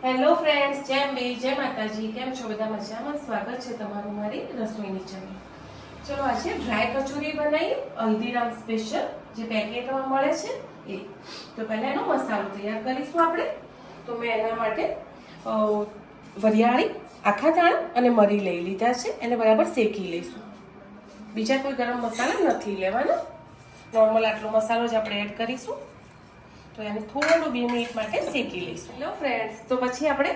Hello friends, જેમ બે જય માતાજી. કેમ છો બધા? મજામાં? સ્વાગત છે તમારું મારી રસોઈની ચેનલ. ચલો આજે ડ્રાય કચોરી બનાવી, હલ્દીરામ સ્પેશિયલ જે પેકેટમાં મળે છે એ. તો પહેલા એનો મસાલો તૈયાર કરીશું આપણે. તો મેં એના માટે વરિયાળી, આખા ધાણા અને મરી લઈ લીધા છે. એને બરાબર શેકી લઈશું. બીજા કોઈ ગરમ મસાલા નથી લેવાના, નોર્મલ આટલો મસાલો જ આપણે એડ કરીશું. તો એને થોડું 2 મિનિટ માટે શેકી લઈશું. હેલો ફ્રેન્ડ્સ, તો પછી આપણે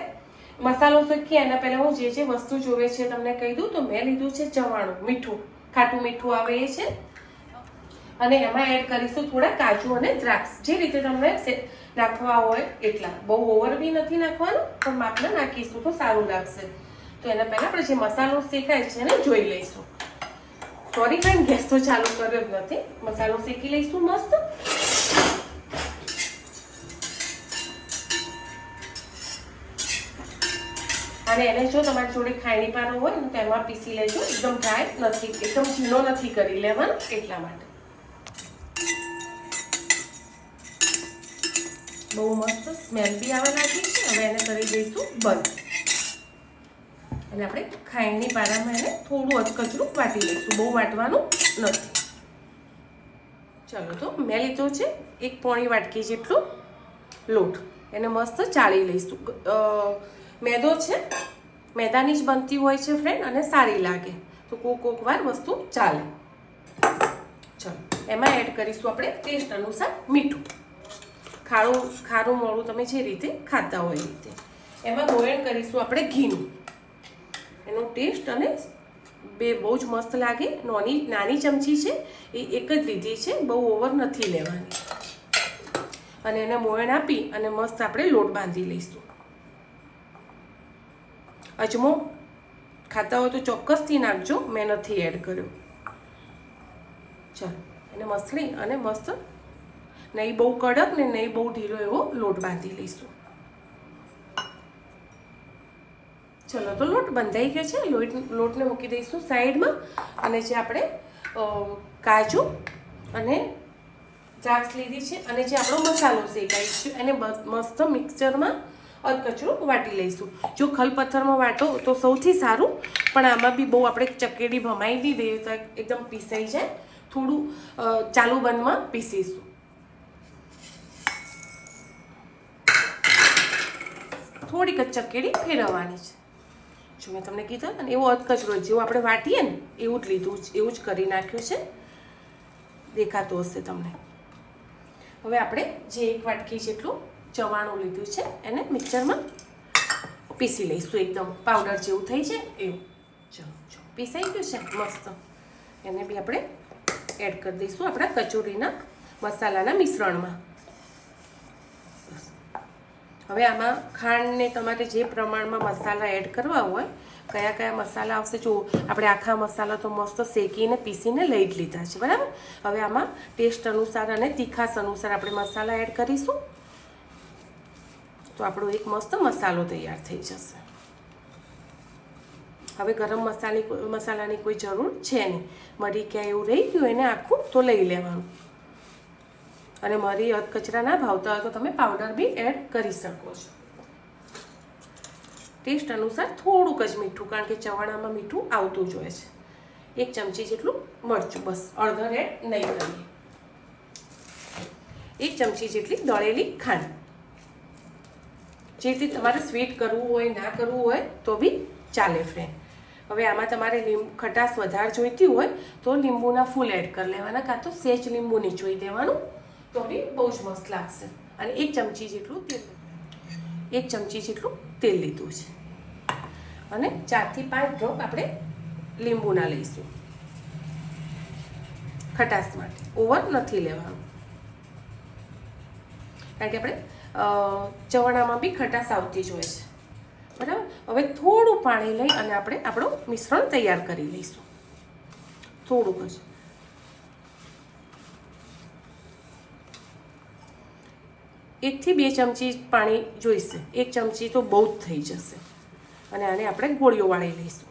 મસાલો શેકીએ એના પહેલાં હું જે વસ્તુ જોવે છે તમને કહી દઉં. તો મેં લીધું છે ચવાણું, મીઠું, ખાટું મીઠું આવે એ છે. અને એમાં એડ કરીશું થોડા કાજુ અને દ્રાક્ષ, જે રીતે તમને નાખવા હોય એટલા. બહુ ઓવર બી નથી નાખવાનું, પણ માપના નાખીશું તો સારું લાગશે. તો એના પહેલાં આપણે જે મસાલો શેકાય છે એને જોઈ લઈશું. સોરી ફ્રેન્ડ, ગેસ તો ચાલુ કર્યો જ નથી. મસાલો શેકી લઈશું મસ્ત. અને એને જો તમારી જોડે ખાયણી પાનો હોય ને તો એમાં પીસી લેજો. એકદમ ડ્રાય નથી, એકદમ ઝીણો નથી કરી લેવાનો, એટલા માટે. બહુ મસ્ત સ્મેલ બી આવે લાગી છે. હવે એને કરી દઈશું બંધ. અને આપણે ખાયણી પાનામાં એને થોડું અધકચરું વાટી લઈશું, બહુ વાટવાનું નથી. ચલો, તો મેં લીધો છે 1 પોણી વાટકી જેટલો લોટ. એને મસ્ત ચાળી લઈશું. મેદો છે, મેદાની જ બનતી હોય છે ફ્રેન્ડ, અને સારી લાગે. તો કોક વાર વસ્તુ ચાલે. ચલો, એમાં એડ કરીશું આપણે ટેસ્ટ અનુસાર મીઠું. ખારું મોળું તમે જે રીતે ખાતા હોય એ રીતે. એમાં મોયણ કરીશું આપણે ઘીનું. એનો ટેસ્ટ અને બહુ જ મસ્ત લાગે. નાની ચમચી છે એ એક જ લીધી છે, બહુ ઓવર નથી લેવાની. અને એને મોયણ આપી અને મસ્ત આપણે લોટ બાંધી લઈશું. અજમો ખાતા હોય તો ચોક્કસથી નાખજો, મેં નથી એડ કર્યો. ચાલો, એને મસળી અને મસ્ત, નહીં બહુ કડક ને નહીં બહુ ઢીલો એવો લોટ બાંધી લઈશું. ચલો, તો લોટ બંધાઈ ગયો છે. લોટને મૂકી દઈશું સાઈડમાં. અને જે આપણે કાજુ અને દ્રાક્ષ લીધી છે અને જે આપણો મસાલો શેકાય છે એને મસ્ત મિક્સચરમાં અધકચરું વાટી લઈશું. જો ખલપથ્થરમાં વાટો તો સૌથી સારું, પણ આમાં બી બહુ આપણે ચકેડી ભમાઈ નહીં દઈએ તો એકદમ પીસાઈ જાય. થોડું ચાલુ બંધમાં પીસીશું. થોડીક જ ચકેડી ફેરવવાની છે. જો મેં તમને કીધું ને, એવો અધકચરો જેવું આપણે વાટીએ ને એવું જ લીધું, એવું જ કરી નાખ્યું છે. દેખાતું હશે તમને. હવે આપણે જે 1 વાટકી જેટલું ચવાણું લીધું છે એને મિક્સરમાં પીસી લઈશું. એકદમ પાવડર જેવું થઈ જાય એવું. ચલો, પીસાઈ ગયું છે મસ્ત. એને બી આપણે એડ કરી દઈશું આપણા કચોરીના મસાલાના મિશ્રણમાં. હવે આમાં ખાંડને તમારે જે પ્રમાણમાં મસાલા એડ કરવા હોય, કયા મસાલા આવશે. જો આપણે આખા મસાલા તો મસ્ત શેકીને પીસીને લઈ જ લીધા છે, બરાબર. હવે આમાં ટેસ્ટ અનુસાર અને તીખાસ અનુસાર આપણે મસાલા એડ કરીશું. તો આપણો એક મસ્ત મસાલો તૈયાર થઈ જશે. હવે ગરમ મસાલાની કોઈ જરૂર છે નહીં. મરી ક્યાં એવું રહી ગયું એને આખું તો લઈ લેવાનું. અને મરી અધકચરા ના ભાવતા હોય તો તમે પાવડર બી એડ કરી શકો છો. ટેસ્ટ અનુસાર થોડુંક જ મીઠું, કારણ કે ચવાણામાં મીઠું આવતું જ હોય છે. 1 ચમચી જેટલું મરચું, બસ અડધર એડ નહીં કરીએ. 1 ચમચી જેટલી દળેલી ખાંડ. જે રીતે તમારે સ્વીટ કરવું હોય ના કરવું હોય તો બી ચાલે ફ્રેન્ડ. હવે આમાં તમારે ખટાશ વધારે જોઈતી હોય તો લીંબુના ફૂલ એડ કરી લેવાના, કાં તો સેજ લીંબુ નીચોઈ દેવાનું, તો બી બહુ જ મસ્ત લાગશે. અને 1 ચમચી જેટલું તેલ લીધું છે. અને 4 થી 5 ડ્રોપ આપણે લીંબુના લઈશું ખટાશ માટે. ઓવર નથી લેવાનું, કારણ કે આપણે ચવાણામાં બી ખટાશ આવતી જ હોય છે, બરાબર. હવે થોડું પાણી લઈ અને આપણે આપણું મિશ્રણ તૈયાર કરી લઈશું. થોડુંક જ, 1 થી 2 ચમચી પાણી જોઈશે. 1 ચમચી તો બહુ જ થઈ જશે. અને આને આપણે ગોળીઓ વાળી લઈશું.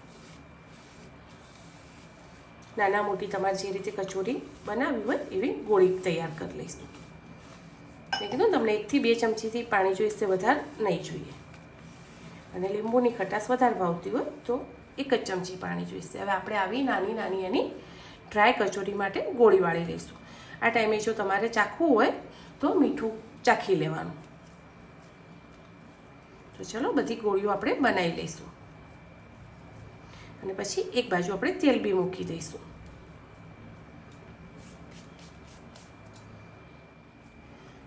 નાના મોટી તમારે જે રીતે કચોરી બનાવી હોય એવી ગોળી તૈયાર કરી લઈશું. મેં કીધું તમને 1 થી 2 ચમચીથી પાણી જોઈશે, વધારે નહીં જોઈએ. અને લીંબુની ખટાશ વધારે ભાવતી હોય તો 1 જ ચમચી પાણી જોઈશે. હવે આપણે આવી નાની નાની એની ડ્રાય કચોરી માટે ગોળી વાળી લઈશું. આ ટાઈમે જો તમારે ચાખવું હોય તો મીઠું ચાખી લેવાનું. તો ચલો બધી ગોળીઓ આપણે બનાવી લઈશું અને પછી એક બાજુ આપણે તેલ બી મૂકી દઈશું.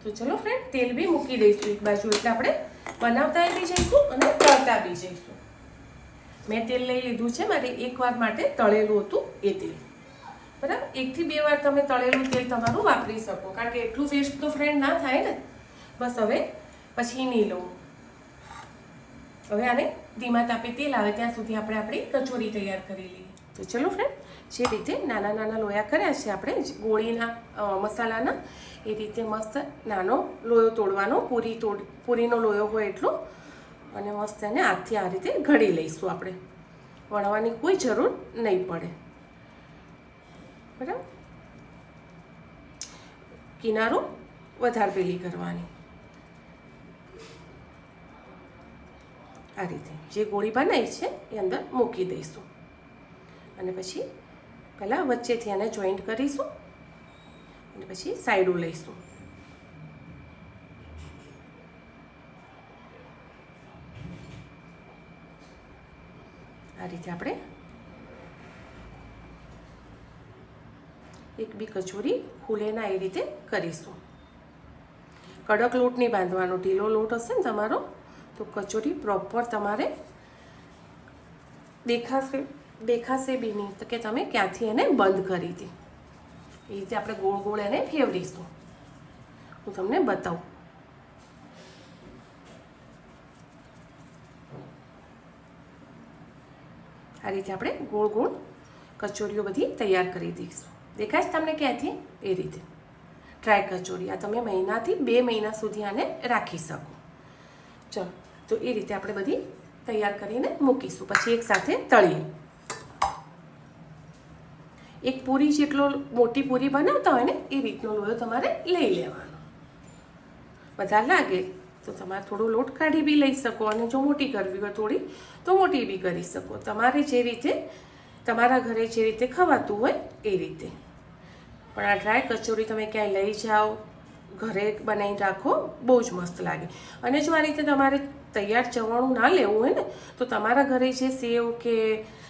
તો ચલો ફ્રેન્ડ, તેલ બી મૂકી દઈશું એક બાજુ, એટલે આપણે બનાવતા બી જઈશું અને તળતા બી જઈશું. મેં તેલ લઈ લીધું છે, મારે એકવાર માટે તળેલું હતું એ તેલ. બરાબર, 1 થી 2 વાર તમે તળેલું તેલ તમારું વાપરી શકો, કારણ કે એટલું વેસ્ટ તો ફ્રેન્ડ ના થાય ને. બસ હવે પછી નહીં લઉં. હવે આને ધીમા તાપે તેલ આવે ત્યાં સુધી આપણે આપણી કચોરી તૈયાર કરી લઈએ. તો ચલો ફ્રેન્ડ, જે રીતે નાના નાના લોયા કર્યા છે આપણે ગોળીના મસાલાના, એ રીતે મસ્ત નાનો લોયો તોડવાનો, પૂરીનો લોયો હોય એટલો, અને મસ્ત એને હાથથી આ રીતે ઘડી લઈશું. આપણે વણવાની કોઈ જરૂર નહીં પડે. બરાબર, કિનારો વધારે પેલી કરવાની. આ રીતે જે ગોળી બનાવી છે એ અંદર મૂકી દઈશું અને પછી પહેલાં વચ્ચેથી આને જોઈન્ટ કરીશું અને પછી સાઈડો લઈશું. આ રીતે આપણે એક બી કચોરી ખુલે ના એ રીતે કરીશું. કડક લોટ નહીં બાંધવાનો, ઢીલો લોટ હશે ને તમારો તો કચોરી પ્રોપર તમારે દેખાશે બી નહીં તો કે તમે ક્યાંથી એને બંધ કરી હતી. એ રીતે આપણે ગોળ ગોળ એને ફેરવીશું. હું તમને બતાવું. આ રીતે આપણે ગોળ ગોળ કચોરીઓ બધી તૈયાર કરી દઈશું. દેખાય છે તમને ક્યાંથી? એ રીતે ડ્રાય કચોરી. આ તમે મહિનાથી 2 મહિના સુધી આને રાખી શકો. ચલો, તો એ રીતે આપણે બધી તૈયાર કરીને મૂકીશું. પછી એક સાથે તળીએ. એક પૂરી જેટલો મોટી પૂરી બનાવતા હોય ને એ રીતનો લોયો તમારે લઈ લેવાનો. વધારે લાગે તો તમારે થોડો લોટ કાઢી બી લઈ શકો, અને જો મોટી કરવી હોય થોડી તો મોટી બી કરી શકો. તમારે જે રીતે તમારા ઘરે જે રીતે ખવાતું હોય એ રીતે. પણ આ ડ્રાય કચોરી તમે ક્યાંય લઈ જાઓ, ઘરે બનાવીને રાખો, બહુ જ મસ્ત લાગે. અને જો આ રીતે તમારે તૈયાર ચવાણું ના લેવું હોય ને તો તમારા ઘરે જે સેવ કે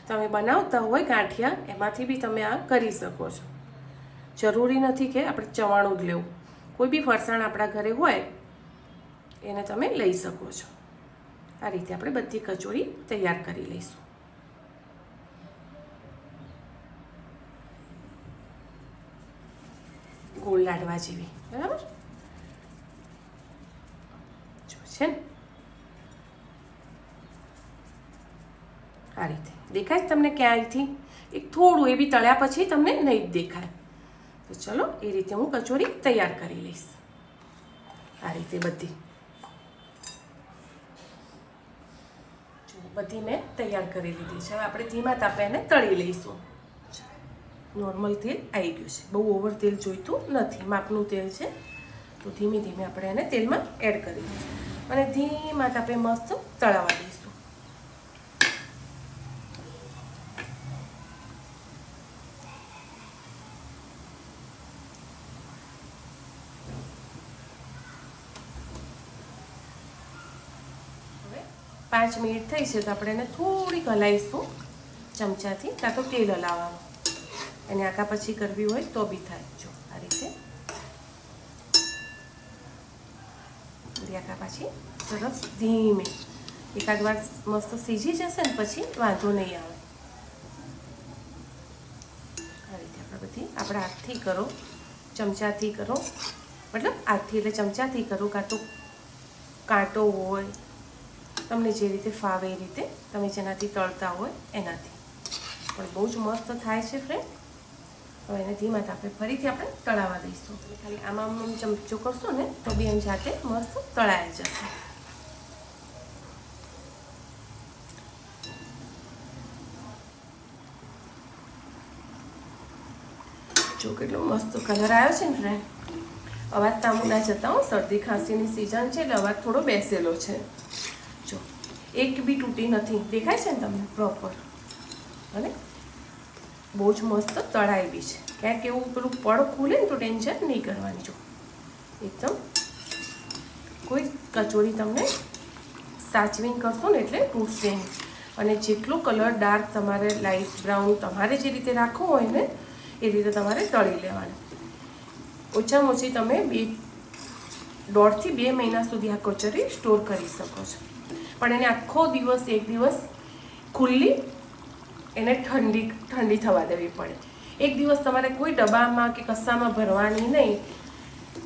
તમે બનાવતા હોય ગાંઠિયા, એમાંથી બી તમે આ કરી શકો છો. જરૂરી નથી કે આપણે ચવાણું જ લેવું. કોઈ બી ફરસાણ આપણા ઘરે હોય એને તમે લઈ શકો છો. આ રીતે આપણે બધી કચોરી તૈયાર કરી લઈશું. ગોળ લાડવા જેવી. બરાબર જો છે ને આ રીતે દેખાય તમને ક્યાંયથી? એક થોડું એ બી તળ્યા પછી તમને નહીં જ દેખાય. તો ચલો એ રીતે હું કચોરી તૈયાર કરી લઈશ. આ રીતે બધી બધી મેં તૈયાર કરી લીધી છે. હવે આપણે ધીમા તાપે એને તળી લઈશું. નોર્મલ તેલ આવી ગયું છે, બહુ ઓવર તેલ જોઈતું નથી, માપનું તેલ છે. તો ધીમે ધીમે આપણે એને તેલમાં એડ કરી દઈશું અને ધીમા તાપે મસ્ત તળાવવા દઈશું. હવે 5 મિનિટ થઈ છે તો આપણે એને થોડીક હલાવીશું ચમચાથી, કાં તો તેલ હલાવવાનું. અને આખા પછી કરવી હોય તો બી થાય. જો આ રીતે આખા પછી સરસ ધીમે એકાદ વાર મસ્ત સીજી જશે ને પછી વાંધો નહીં આવે. આ રીતે આપણે બધી આપણે હાથથી કરો, ચમચાથી કરો, મતલબ હાથથી એટલે ચમચાથી કરો, કાં તો કાંટો હોય, તમને જે રીતે ફાવે એ રીતે તમે જેનાથી તળતા હોય એનાથી. પણ બહુ જ મસ્ત થાય છે ફ્રેન્ડ. હવે એને ધીમા તાપે ફરીથી આપણે તળાવવા દઈશું. ખાલી આમાં ચમચો કરશો ને તો બી એની જાતે મસ્ત તળાઈ જશે. જો કેટલો મસ્ત કલર આવ્યો છે ને ફ્રેન્ડ. અવાજ સામું ના જતા હો, શરદી ખાંસીની સિઝન છે એટલે અવાજ થોડો બેસેલો છે. જો એક બી તૂટી નથી, દેખાય છે ને તમને પ્રોપર, અને બહુ જ મસ્ત તળાઈ બી છે. ક્યાંક એવું પેલું પડ ખુલે ને તો ટેન્શન નહીં કરવાની. જો એકદમ કોઈ કચોરી તમને સાચવીને કરશો ને એટલે તૂટશે નહીં. અને જેટલો કલર ડાર્ક તમારે લાઇટ બ્રાઉન તમારે જે રીતે રાખવો હોય ને એ રીતે તમારે તળી લેવાનું. ઓછામાં ઓછી તમે 1.5 થી 2 મહિના સુધી આ કચોરી સ્ટોર કરી શકો છો. પણ એને આખો દિવસ એક દિવસ ખુલ્લી એને ઠંડી થવા દેવી પડે. એક દિવસ તમારે કોઈ ડબ્બામાં કે કશામાં ભરવાની નહીં.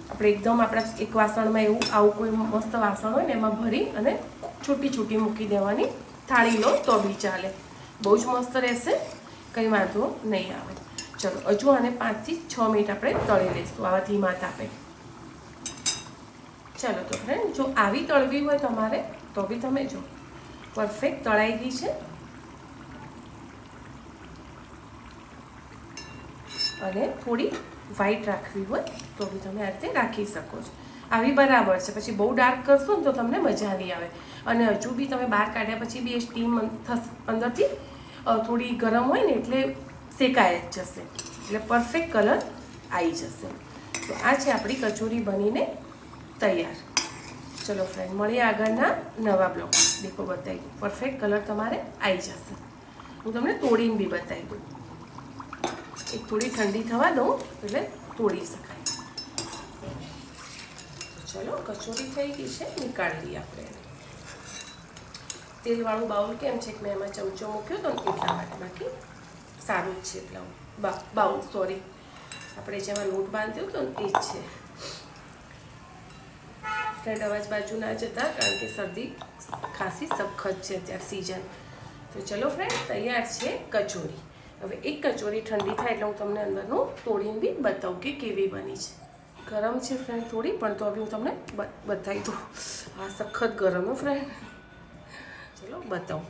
આપણે એકદમ આપણા એક વાસણમાં એવું આવું કોઈ મસ્ત વાસણ હોય ને એમાં ભરી અને છૂટી છૂટી મૂકી દેવાની. થાળી લો તો બી ચાલે, બહુ જ મસ્ત રહેશે, કંઈ વાંધો નહીં આવે. ચલો હજુ આને 5 થી 6 મિનિટ આપણે તળી લઈશું આવા ધીમા તાપે. ચાલો તો ફ્રેન્ડ, જો આવી તળવી હોય તમારે તો બી તમે જો પરફેક્ટ તળાઈ ગઈ છે. અને થોડી વ્હાઈટ રાખવી હોય તો બી તમે આ રીતે રાખી શકો છો. આવી બરાબર છે. પછી બહુ ડાર્ક કરશો ને તો તમને મજા નહીં આવે. અને હજુ બી તમે બહાર કાઢ્યા પછી બી એ સ્ટીમ અંદરથી થોડી ગરમ હોય ને એટલે શેકાઈ જ જશે, એટલે પરફેક્ટ કલર આવી જશે. તો આ છે આપણી કચોરી બનીને તૈયાર. ચલો ફ્રેન્ડ, મળીએ આગળના નવા બ્લોગ. દેખો બતાવી દઉં, પરફેક્ટ કલર તમારે આવી જશે. હું તમને તોડીને બી બતાવી દઉં. એક થોડી ઠંડી થવા દઉં એટલે તોડી શકાય. ચલો કચોરી થઈ ગઈ છે, નીકાળી લઈએ આપણે. તેલવાળું બાઉલ કેમ છે કે મેં એમાં ચમચો મૂક્યો તો એટલા માટે, બાકી સારું જ છે. એટલા બાઉલ સોરી, આપણે જેમાં લોટ બાંધ્યો હતો ને એ જ છે. ફ્રેન્ડ અવાજ બાજુ ના જતા, કારણ કે શરદી ખાંસી સખત છે અત્યારે સિઝન. તો ચલો ફ્રેન્ડ, તૈયાર છે કચોરી. હવે એક કચોરી ઠંડી થાય એટલે હું તમને અંદરનું તોડીને બી બતાવું કે કેવી બની છે. ગરમ છે ફ્રેન્ડ થોડી, પણ તો બી હું તમને બતાવી દઉં. આ સખત ગરમ હો ફ્રેન્ડ. ચલો બતાવું.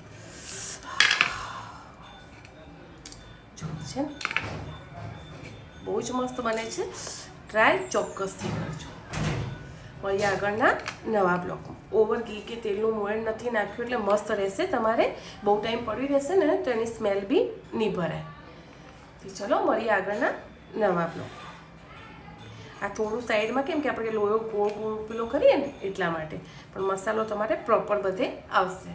જો છે ને બહુ જ મસ્ત બને છે. ટ્રાય ચોક્કસથી કરજો. મળીએ આગળના નવા બ્લોગમાં. ઓવર ઘી કે તેલનું મોયણ નથી નાખ્યું એટલે મસ્ત રહેશે. તમારે બહુ ટાઈમ પડી રહેશે ને તો એની સ્મેલ બી નહીં ભરાય. ચલો મળીએ આગળના નવા બ્લોગ. આ થોડું સાઈડમાં કેમ કે આપણે લોયો ગોળ ગોળ પેલો કરીએ ને એટલા માટે, પણ મસાલો તમારે પ્રોપર બધે આવશે.